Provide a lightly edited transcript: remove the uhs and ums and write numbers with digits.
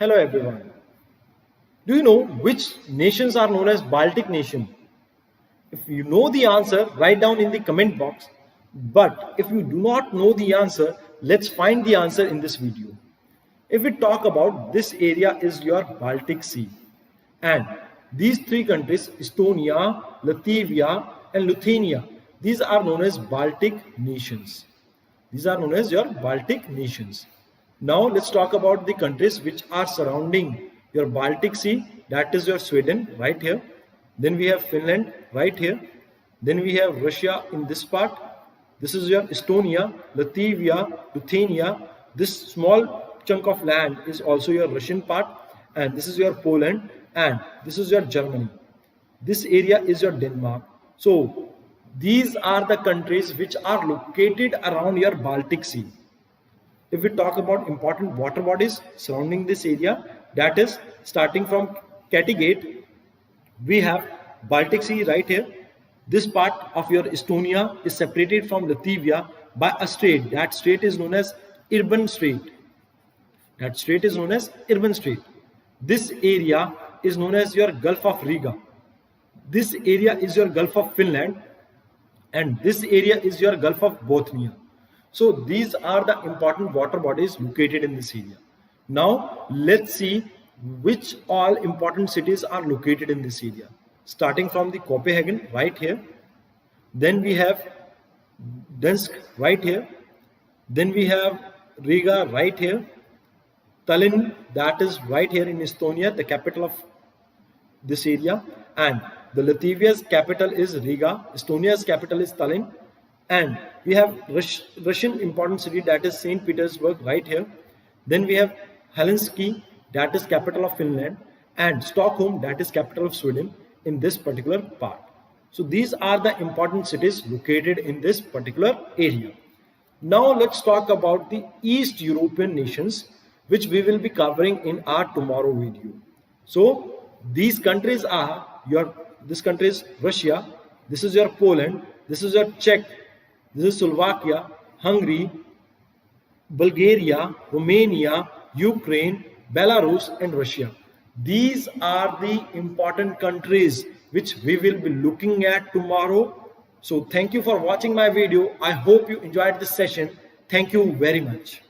Hello everyone. Do you know which nations are known as Baltic nation? If you know the answer, write down in the comment box. But if you do not know the answer, let's find the answer in this video. If we talk about this area is your Baltic Sea. And these three countries, Estonia, Latvia and Lithuania, these are known as Baltic nations. These are known as your Baltic nations. Now let's talk about the countries which are surrounding your Baltic Sea. That is your Sweden right here. Then we have Finland right here. Then we have Russia in this part. This is your Estonia, Latvia, Lithuania. This small chunk of land is also your Russian part. And this is your Poland. And this is your Germany. This area is your Denmark. So these are the countries which are located around your Baltic Sea. If we talk about important water bodies surrounding this area, that is starting from Kattegat, we have Baltic Sea right here. This part of your Estonia is separated from Latvia by a strait. That strait is known as Irban Strait. That strait is known as Irban Strait. This area is known as your Gulf of Riga. This area is your Gulf of Finland. And this area is your Gulf of Bothnia. So these are the important water bodies located in this area. Now let's see which all important cities are located in this area. Starting from the Copenhagen right here. Then we have Dansk right here. Then we have Riga right here. Tallinn, that is right here in Estonia, the capital of this area. And the Latvia's capital is Riga. Estonia's capital is Tallinn. And we have Russian important city, that is St. Petersburg right here. Then we have Helsinki, that is capital of Finland. And Stockholm, that is capital of Sweden in this particular part. So these are the important cities located in this particular area. Now let's talk about the East European nations, which we will be covering in our tomorrow video. So these countries are this country is Russia, this is your Poland, this is your Czech, this is Slovakia, Hungary, Bulgaria, Romania, Ukraine, Belarus and Russia. These are the important countries which we will be looking at tomorrow. So thank you for watching my video. I hope you enjoyed this session. Thank you very much.